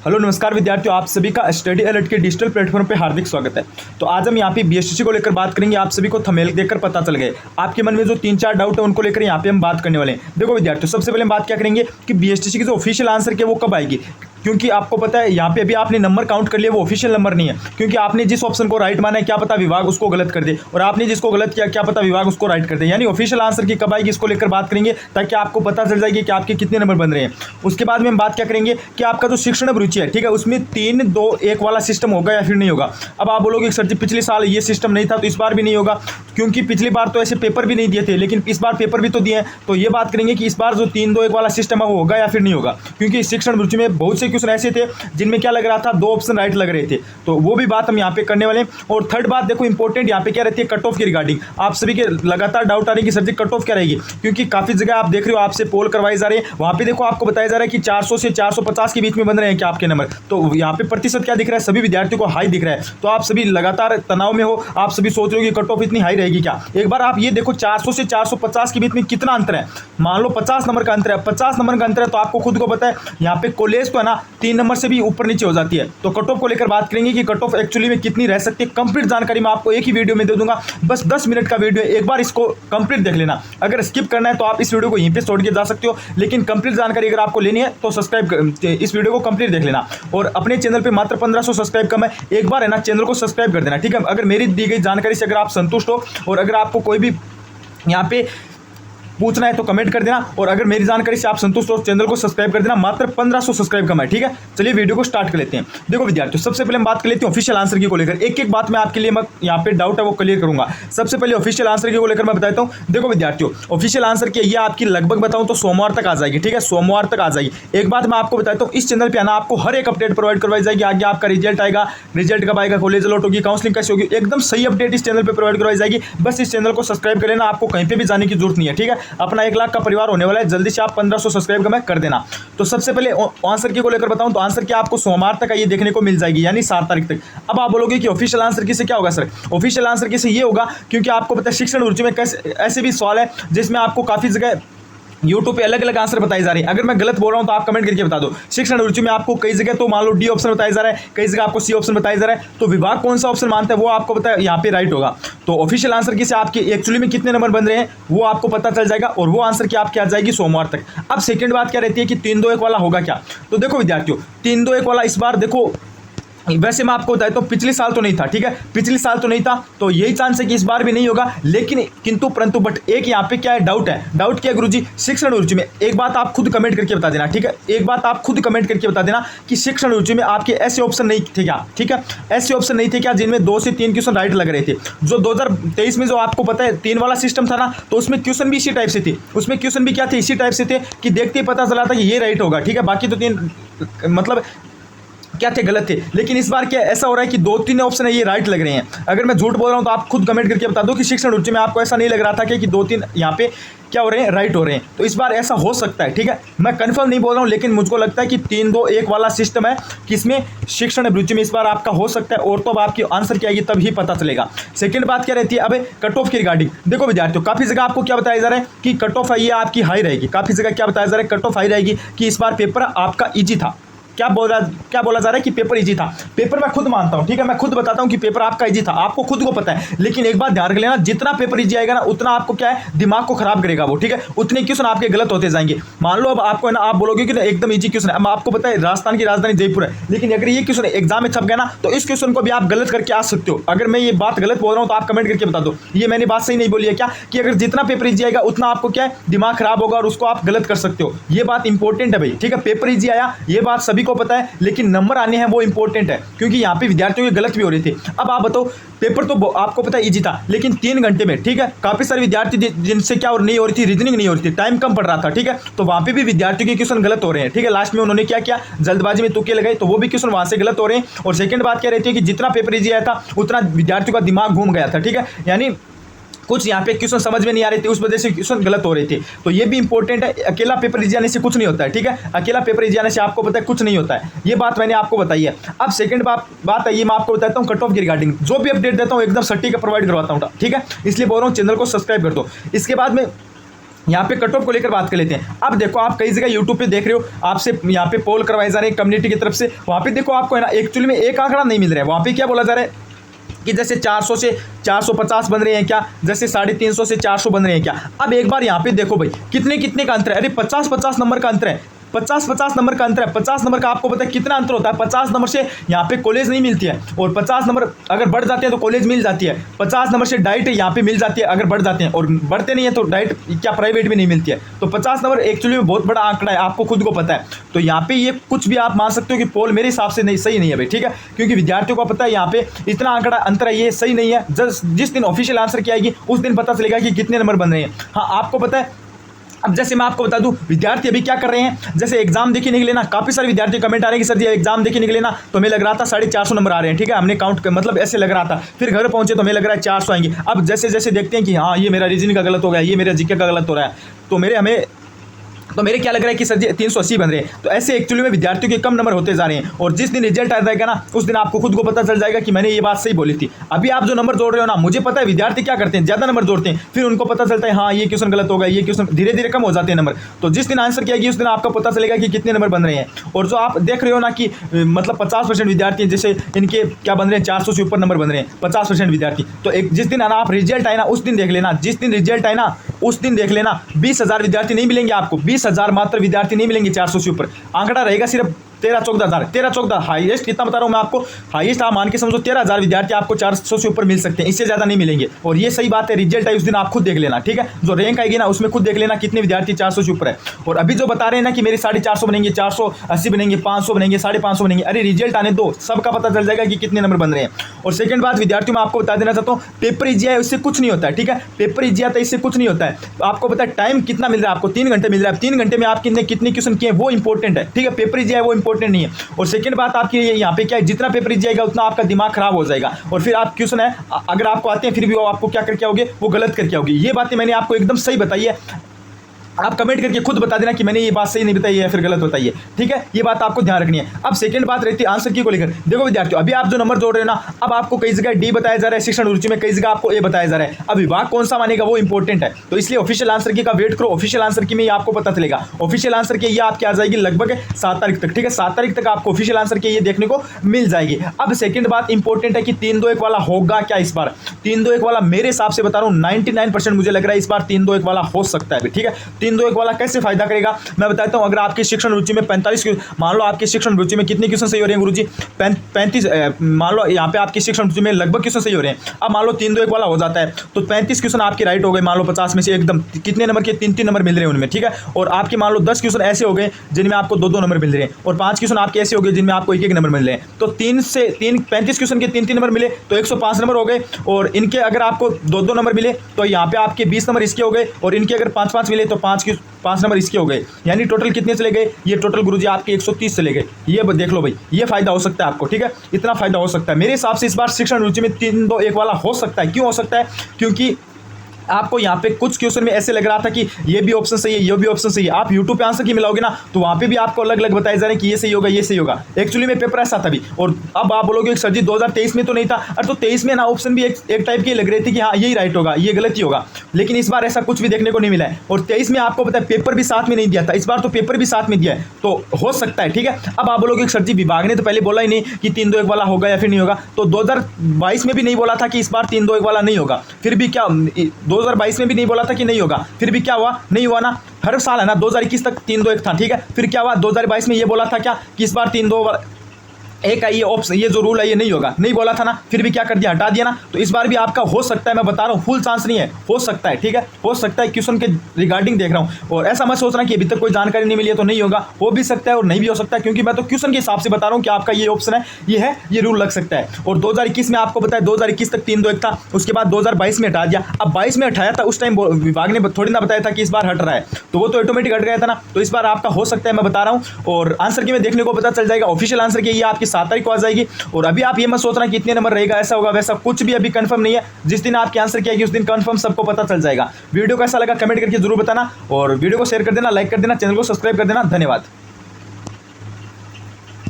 Hello नमस्कार विद्यार्थियों, आप सभी का स्टडी अलर्ट के डिजिटल प्लेटफॉर्म पे हार्दिक स्वागत है। तो आज हम यहाँ पे बीएसटीसी को लेकर बात करेंगे। आप सभी को थंबनेल देखकर पता चल गए, आपके मन में जो 3-4 डाउट है उनको लेकर यहाँ पे हम बात करने वाले हैं। देखो विद्यार्थियों, सबसे पहले हम बात क्या करेंगे कि बीएसटीसी की जो ऑफिशियल आंसर की वो कब आएगी, क्योंकि आपको पता है यहाँ पे अभी आपने नंबर काउंट कर लिया, वो ऑफिशियल नंबर नहीं है, क्योंकि आपने जिस ऑप्शन को राइट माना है क्या पता विभाग उसको गलत कर दे, और आपने जिसको गलत किया क्या पता विभाग उसको राइट कर दे। यानी ऑफिशियल आंसर की कब आएगी इसको लेकर बात करेंगे, ताकि आपको पता चल जाएगी कि आपके कितने नंबर बन रहे हैं। उसके बाद में हम बात क्या करेंगे कि आपका जो शिक्षण अभिरुचि है, ठीक है, उसमें 3-2-1 वाला सिस्टम होगा या फिर नहीं होगा। अब आप बोलोगे सर जी पिछले साल ये सिस्टम नहीं था तो इस बार भी नहीं होगा, क्योंकि पिछली बार तो ऐसे पेपर भी नहीं दिए थे, लेकिन इस बार पेपर भी तो दिए हैं। तो ये बात करेंगे कि इस बार जो 3-2-1 वाला सिस्टम है वो होगा या फिर नहीं होगा, क्योंकि शिक्षण अभिरुचि में बहुत से क्वेश्चन ऐसे थे जिनमें क्या लग रहा था 2 ऑप्शन राइट लग रहे थे, तो वो भी बात हम यहाँ पे करने वाले हैं। और थर्ड बात देखो इंपॉर्टेंट यहाँ पे क्या रहती है, कट ऑफ की रिगार्डिंग। आप सभी के लगातार डाउट आ रही है कि सर जी कट ऑफ क्या रहेगी, क्योंकि काफी जगह आप देख रहे हो आपसे पोल करवाए जा रहे हैं, वहां पे देखो आपको बताया जा रहा है कि 400 से 450 के बीच में बन रहे हैं क्या आपके नंबर। तो यहाँ पे प्रतिशत क्या दिख रहा है, सभी विद्यार्थियों को हाई दिख रहा है। तो आप सभी लगातार तनाव में हो, आप सभी सोच रहे हो कि कट ऑफ इतनी हाई रहेगी क्या। एक बार आप ये देखो 400 से 450 के बीच में कितना अंतर है। मान लो 50 नंबर का अंतर है, 50 नंबर का अंतर है, तो आपको खुद को पता है यहाँ पे कॉलेज तो है ना 3 नंबर से भी ऊपर नीचे हो जाती है। तो कट ऑफ को लेकर बात करेंगे कि कट ऑफ एक्चुअली में कितनी रह सकती है। कंप्लीट जानकारी मैं आपको एक ही वीडियो में दे दूंगा, बस 10 मिनट का वीडियो है, एक बार इसको कंप्लीट देख लेना। अगर स्किप करना है तो आप इस वीडियो को यहीं पे छोड़ के जा सकते हो, लेकिन कंप्लीट जानकारी अगर आपको लेनी है तो इस वीडियो को कंप्लीट देख लेना। और अपने चैनल पे मात्र 1500 सब्सक्राइब कम है, एक बार है ना चैनल को सब्सक्राइब कर देना, ठीक है। अगर मेरी दी गई जानकारी से अगर आप संतुष्ट हो और अगर आपको कोई भी यहाँ पे पूछना है तो कमेंट कर देना, और अगर मेरी जानकारी से आप संतुष्ट हो चैनल को सब्सक्राइब कर देना। मात्र 1500 सब्सक्राइब कम है, ठीक है। चलिए वीडियो को स्टार्ट कर लेते हैं। देखो विद्यार्थियों, सबसे पहले हम बात कर लेते हैं ऑफिशियल आंसर की को लेकर। एक एक बात मैं आपके लिए यहाँ पे डाउट है वो क्लियर करूंगा। सबसे पहले ऑफिशियल आंसर की को लेकर मैं बताता हूँ। देखो विद्यार्थियों, ऑफिशियल आंसर की ये आपकी लगभग बताऊँ तो सोमवार तक आ जाएगी, ठीक है, सोमवार तक आ जाएगी। एक बात मैं आपको बताता हूँ, इस चैनल पर आना आपको हर एक अपडेट प्रोवाइड करवाई जाएगी। आगे आपका रिजल्ट आएगा, रिजल्ट कब आएगा, कॉलेज अलॉट होगी, काउंसलिंग कैसे होगी, एकदम सही अपडेट इस चैनल पर प्रोवाइड करवाई जाएगी। बस इस चैनल को सब्सक्राइब कर लेना, आपको कहीं पर भी जाने की जरूरत नहीं है, ठीक है। अपना 1 लाख का परिवार होने वाला है, जल्दी से आप 1500 सब्सक्राइब कर देना। तो सबसे पहले आंसर की को लेकर बताऊं तो आंसर की आपको सोमवार तक ये देखने को मिल जाएगी, यानी 7 तारीख तक। अब आप बोलोगे कि ऑफिशियल आंसर की से क्या होगा सर, ऑफिशियल आंसर की से ये होगा, क्योंकि आपको पता है शिक्षण अभिरुचि में ऐसे भी सवाल है जिसमें आपको काफी जगह यूट्यूब पे अलग अलग आंसर बताए जा रहे हैं। अगर मैं गलत बोल रहा हूं तो आप कमेंट करके बता दो। शिक्षण अभिरुचि में आपको कई जगह तो मान लो डी ऑप्शन बताया जा रहा है, कई जगह आपको सी ऑप्शन बताया जा रहा है, तो विभाग कौन सा ऑप्शन मानता है वो आपको पता है यहाँ पे राइट होगा। तो ऑफिशियल आंसर की से आपके एक्चुअली में कितने नंबर बन रहे हैं वो आपको पता चल जाएगा, और वो आंसर की आपकी आ जाएगी सोमवार तक। अब सेकंड बात क्या रहती है कि 3-2-1 वाला होगा क्या। तो देखो विद्यार्थियों, 3-2-1 वाला इस बार देखो, वैसे मैं आपको बताया तो पिछले साल तो नहीं था, ठीक है, पिछले साल तो नहीं था, तो यही चांस है कि इस बार भी नहीं होगा। लेकिन किंतु परंतु बट एक यहाँ पे क्या है, डाउट है। डाउट क्या गुरुजी, शिक्षण अभिरुचि में एक बात आप खुद कमेंट करके बता देना, ठीक है, एक बात आप खुद कमेंट करके बता देना कि शिक्षण अभिरुचि में आपके ऐसे ऑप्शन नहीं थे क्या, ठीक है, ऐसे ऑप्शन नहीं थे क्या जिनमें 2 से 3 क्वेश्चन राइट लग रहे थे। जो 2023 में जो आपको पता है 3 वाला सिस्टम था ना, तो उसमें क्वेश्चन भी इसी टाइप से थे, उसमें क्वेश्चन भी क्या थे, इसी टाइप से थे कि देखते ही पता चला था कि ये राइट होगा, ठीक है, बाकी तो 3 मतलब क्या थे, गलत थे। लेकिन इस बार क्या ऐसा हो रहा है कि 2-3 ऑप्शन है ये राइट लग रहे हैं। अगर मैं झूठ बोल रहा हूं तो आप खुद कमेंट करके बता दो कि शिक्षण अभिरुचि में आपको ऐसा नहीं लग रहा था कि 2-3 यहाँ पे क्या हो रहे हैं, राइट हो रहे हैं। तो इस बार ऐसा हो सकता है, ठीक है, मैं कंफर्म नहीं बोल रहा हूं, लेकिन मुझको लगता है कि 3-2-1 वाला सिस्टम है, किसमें शिक्षण अभिरुचि में इस बार आपका हो सकता है। और तो अब आपकी आंसर क्या आएगी तब ही पता चलेगा। सेकंड बात क्या रहती है, अब कट ऑफ की रिगार्डिंग। देखो विद्यार्थियों, काफी जगह आपको क्या बताया जा रहा है कि कट ऑफ है ये आपकी हाई रहेगी, काफी जगह क्या बताया जा रहा है, कट ऑफ हाई रहेगी, कि इस बार पेपर आपका ईजी था। क्या बोला जा रहा है कि पेपर इजी था। पेपर मैं खुद मानता हूं, ठीक है, मैं खुद बताता हूं कि पेपर आपका इजी था, आपको खुद को पता है। लेकिन एक बात ध्यान रख लेना, जितना पेपर इजी आएगा ना उतना आपको क्या है, दिमाग को खराब करेगा वो, ठीक है, उतने क्वेश्चन आपके गलत होते जाएंगे। मान लो अब आपको है ना, आप बोलोगे कि एकदम इजी क्वेश्चन है, अब आपको पता है राजस्थान की राजधानी जयपुर है, लेकिन अगर ये क्वेश्चन एग्जाम में छप गया ना तो इस क्वेश्चन को भी आप गलत करके आ सकते हो। अगर मैं ये बात गलत बोल रहा हूं तो आप कमेंट करके बता दो, ये मैंने बात सही नहीं बोली है क्या, कि अगर जितना पेपर इजी आएगा उतना आपको क्या है, दिमाग खराब होगा और उसको आप गलत कर सकते हो। ये बात इंपॉर्टेंट है भाई, ठीक है, पेपर इजी आया ये बात सभी को पता है, लेकिन नंबर आने हैं वो इंपॉर्टेंट है, क्योंकि यहाँ पे विद्यार्थियों के गलत भी हो रहे थे। अब आप बताओ, पेपर तो आपको पता है इजी था, लेकिन 3 घंटे में, ठीक है, काफी सारे विद्यार्थी जिनसे क्या नहीं हो रही थी, रीजनिंग नहीं हो रही थी, टाइम कम पड़ रहा था, ठीक है, तो वहां पे भी विद्यार्थियों के क्वेश्चन गलत हो रहे हैं, ठीक है। लास्ट में उन्होंने क्या किया, जल्दबाजी में तुक्के लगाए, तो वो भी क्वेश्चन वहां से गलत हो रहे हैं। और सेकंड बात क्या रहती है कि जितना पेपर इजी आया था उतना विद्यार्थियों का दिमाग घूम गया था, ठीक है, यानी कुछ यहाँ पे क्वेश्चन समझ में नहीं आ रहे थे, उस वजह से क्वेश्चन गलत हो रहे थे। तो ये भी इंपॉर्टेंट है, अकेला पेपर इजी आने से कुछ नहीं होता है, ठीक है, अकेला पेपर इजी आने से आपको पता है कुछ नहीं होता है, ये बात मैंने आपको बताई है। अब सेकंड बात है, ये मैं आपको बताता हूँ कट ऑफ की रिगार्डिंग, जो भी अपडेट देता हूँ एकदम सटीक प्रोवाइड करवाता हूँ, ठीक है, इसलिए बोल रहा हूँ चैनल को सब्सक्राइब कर दो। इसके बाद में यहाँ पे कट ऑफ को लेकर बात कर लेते हैं। अब देखो आप कई जगह यूट्यूब पे देख रहे हो, आपसे यहाँ पे पोल करवाए जा रहे हैं कम्युनिटी की तरफ से। वहाँ पे देखो आपको है ना एक्चुअली में एक आंकड़ा नहीं मिल रहा है। वहाँ पे क्या बोला जा रहा है कि जैसे 400 से 450 बन रहे हैं क्या, जैसे 350 से 400 बन रहे हैं क्या। अब एक बार यहाँ पे देखो भाई कितने कितने का अंतर है। अरे 50-50 नंबर का अंतर है, 50-50 नंबर का अंतर है। 50 नंबर का आपको पता है कितना अंतर होता है। 50 नंबर से यहाँ पे कॉलेज नहीं मिलती है, और 50 नंबर अगर बढ़ जाते हैं तो कॉलेज मिल जाती है। 50 नंबर से डाइट यहाँ पे मिल जाती है अगर बढ़ जाते हैं, और बढ़ते नहीं है तो डाइट क्या प्राइवेट में नहीं मिलती है। तो 50 नंबर एक्चुअली में बहुत बड़ा आंकड़ा है, आपको खुद को पता है। तो यहाँ पे ये कुछ भी आप मान सकते हो कि पोल मेरे हिसाब से नहीं सही नहीं है भाई, ठीक है, क्योंकि विद्यार्थियों को पता है यहाँ पे इतना आंकड़ा अंतर है, ये सही नहीं है। जिस दिन ऑफिशियल आंसर की आएगी उस दिन पता चलेगा कि कितने नंबर बन रहे हैं। हाँ आपको पता है। अब जैसे मैं आपको बता दूं विद्यार्थी अभी क्या कर रहे हैं, जैसे एग्जाम देखे निकले ना, काफी सारे विद्यार्थी कमेंट आ रहे हैं कि सर जी एग्जाम देखे निकले ना तो हमें लग रहा था 450 नंबर आ रहे हैं, ठीक है, हमने काउंट मतलब ऐसे लग रहा था, फिर घर पहुंचे तो हमें लग रहा है 400 आएंगे। अब जैसे जैसे देखते हैं कि हाँ ये मेरा रीजनिंग का गलत हो गया, ये मेरा जीके का गलत हो रहा है, तो मेरे क्या लग रहा है कि सर जी 380 बन रहे हैं। तो ऐसे एक्चुअली में विद्यार्थियों के कम नंबर होते जा रहे हैं, और जिस दिन रिजल्ट आ जाएगा ना उस दिन आपको खुद को पता चल जाएगा कि मैंने ये बात सही बोली थी। अभी आप जो नंबर जोड़ रहे हो ना, मुझे पता है विद्यार्थी क्या करते हैं, ज्यादा नंबर जोड़ते हैं, फिर उनको पता चलता है हाँ ये क्वेश्चन गलत हो गया, ये क्वेश्चन धीरे धीरे कम हो जाते हैं नंबर। तो जिस दिन आंसर किया गया उस दिन आपको पता चलेगा कि कितने नंबर बन रहे हैं। और जो आप देख रहे हो ना कि मतलब 50% विद्यार्थी जैसे इनके क्या बन रहे हैं 400 से ऊपर नंबर बन रहे हैं 50% विद्यार्थी। तो एक जिस दिन आना आप रिजल्ट आए ना उस दिन देख लेना, जिस दिन रिजल्ट आए ना उस दिन देख लेना 20,000 विद्यार्थी नहीं मिलेंगे आपको, 20,000 मात्र विद्यार्थी नहीं मिलेंगे 400 से ऊपर। आंकड़ा रहेगा सिर्फ 13-14,000 हाईएस्ट कितना बता रहा हूं मैं आपको, हाईएस्ट आप मान के समझो 13,000 विद्यार्थी आपको 400 से ऊपर मिल सकते हैं, इससे ज्यादा नहीं मिलेंगे। और ये सही बात है, रिजल्ट है उस दिन आप खुद देख लेना, ठीक है, जो रैंक आएगी ना उसमें खुद देख लेना कितने विद्यार्थी 400 से ऊपर है। और अभी जो बता रहे हैं ना कि मेरे 450 बनेंगे, 480 बनेंगे, 500 बनेंगे, 550 बनेंगे, अरे रिजल्ट आने दो, सबका पता चल जाएगा कि कितने नंबर बन रहे हैं। और सेकंड बात विद्यार्थियों में आपको बता देना चाहता हूँ, पेपर इजी है उससे कुछ नहीं होता है, ठीक है, पेपर इजी आता है इससे कुछ नहीं होता है। आपको पता है टाइम कितना मिल रहा है आपको, 3 घंटे मिल रहा है, 3 घंटे में आप कितने क्वेश्चन किए वो इंपॉर्टेंट है, ठीक है, पेपर इजी है वो इंपॉर्टेंट नहीं है। और सेकंड बात आपकी यहाँ पे क्या है, जितना पेपर इजी जाएगा उतना आपका दिमाग खराब हो जाएगा, और फिर आप क्वेश्चन है अगर आपको आते हैं फिर भी वो आपको क्या करके आओगे, वो गलत करके आओगे। ये बातें मैंने आपको एकदम सही बताई है, आप कमेंट करके खुद बता देना कि मैंने ये बात सही नहीं बताई है या फिर गलत बताई है, ठीक है, ये बात आपको ध्यान रखनी है। अब सेकंड बात रहती है आंसर की को लेकर। देखो विद्यार्थियों अभी आप जो नंबर जोड़ रहे हो ना, अब आपको कई जगह डी बताया जा रहा है शिक्षण रुचि में, कई जगह आपको ए बताया जा रहा है। अब विभाग कौन सा मानेगा वो इंपॉर्टेंट है, तो इसलिए ऑफिशियल आंसर की का वेट करो, ऑफिशियल आंसर की में आपको पता चलेगा। ऑफिशियल आंसर की ये आपकी आ जाएगी लगभग 7 तारीख तक, ठीक है, 7 तारीख तक आपको ऑफिशियल आंसर की ये देखने को मिल जाएगी। अब सेकंड बात इंपॉर्टेंट है कि 3-2-1 वाला होगा क्या इस बार। 3-2-1 वाला मेरे हिसाब से बता रहा हूँ 99% मुझे लग रहा है इस बार 3-2-1 वाला हो सकता है, ठीक है। 3-2-1 वाला कैसे फायदा करेगा मैं बताता हूं। अगर आपकी शिक्षण रुचि में 45 मान लो आपकी शिक्षण रुचि में कितने क्वेश्चन सही हो रहे हैं गुरुजी, 35 मान लो यहाँ पे आपकी शिक्षण रुचि में लगभग क्वेश्चन सही हो रहे हैं। अब मान लो 3-2-1 वाला हो जाता है तो 35 क्वेश्चन आपके राइट हो गए, मान लो 50 में से एकदम कितने नंबर के 3-3 नंबर मिल रहे हैं उनमें, ठीक है। और आपके मान लो 10 क्वेश्चन ऐसे हो गए जिनमें आपको 2-2 नंबर मिल रहे हैं, और 5 क्वेश्चन आपके ऐसे हो गए जिनमें आपको 1-1 नंबर मिल रहे हैं। तो 35 क्वेश्चन के 3-3 नंबर मिले तो 105 नंबर हो गए, और इनके अगर आपको 2-2 नंबर मिले तो यहाँ पे आपके 20 नंबर इसके हो गए, और इनके अगर 5-5 मिले तो 5 नंबर इसके हो गए, यानी टोटल कितने चले गए, ये टोटल गुरुजी आपके 130 चले गए। ये देख लो भाई, ये फायदा हो सकता है आपको, ठीक है, इतना फायदा हो सकता है। मेरे हिसाब से इस बार शिक्षण रुचि में 3-2-1 वाला हो सकता है। क्यों हो सकता है, क्योंकि आपको यहाँ पे कुछ क्वेश्चन में ऐसे लग रहा था कि ये भी ऑप्शन सही है, ये भी ऑप्शन सही है। आप यूट्यूब पे आंसर की मिलाओगे ना तो वहाँ पे भी आपको अलग अलग बताए जा रहे हैं कि ये सही होगा, ये सही होगा। एक्चुअली में पेपर ऐसा था भी, और अब आप बोलोगे सर जी 2023 में तो नहीं था, और तो 23 में ना ऑप्शन भी एक टाइप की लग रही थी कि हाँ यही राइट होगा, ये गलत ही होगा, लेकिन इस बार ऐसा कुछ भी देखने को नहीं मिला है। और 23 में आपको पता है पेपर भी साथ में नहीं दिया था, इस बार तो पेपर भी साथ में दिया है, तो हो सकता है, ठीक है। अब आप बोलोगे सर जी विभाग ने तो पहले बोला ही नहीं कि 3-2-1 वाला होगा या फिर नहीं होगा, तो 2022 में भी नहीं बोला था कि इस बार 3-2-1 वाला नहीं होगा, फिर भी क्या 2022 में भी नहीं बोला था कि नहीं होगा, फिर भी क्या हुआ, नहीं हुआ ना। हर साल है ना 2021 तक 3-2-1 था, ठीक है, फिर क्या हुआ 2022 में ये बोला था क्या कि इस बार 3-2 एक ये ऑप्शन, ये जो रूल है ये नहीं होगा, नहीं बोला था ना, फिर भी क्या कर दिया, हटा दिया ना। तो इस बार भी आपका हो सकता है, मैं बता रहा हूँ फुल चांस नहीं है, हो सकता है, ठीक है, हो सकता है, क्वेश्चन के रिगार्डिंग देख रहा हूँ। और ऐसा मत सोचना कि अभी तक कोई जानकारी नहीं मिली है तो नहीं होगा, हो भी सकता है और नहीं भी हो सकता है, क्योंकि मैं तो क्वेश्चन के हिसाब से बता रहा हूँ कि आपका ये ऑप्शन है, ये रूल लग सकता है। और 2021 में आपको पता है 2021 तक 3-2-1 था, उसके बाद 2022 में हटा दिया। अब 22 में हटाया था, उस टाइम विभाग ने थोड़ी ना बताया था कि इस बार हट रहा है, तो वो तो ऑटोमेटिक हट गया था ना। तो इस बार आपका हो सकता है, मैं बता रहा हूँ। और आंसर की में देखने को पता चल जाएगा, ऑफिशियल आंसर की ये आपकी 7 तारीख को आ जाएगी। और अभी आप ये मत सोचना कि इतने नंबर रहेगा, ऐसा होगा वैसा, कुछ भी अभी कंफर्म नहीं है। जिस दिन आपके आंसर किया उस दिन कंफर्म सबको पता चल जाएगा। वीडियो कैसा लगा कमेंट करके जरूर बताना, और वीडियो को शेयर कर देना, लाइक कर देना, चैनल को सब्सक्राइब कर देना। धन्यवाद।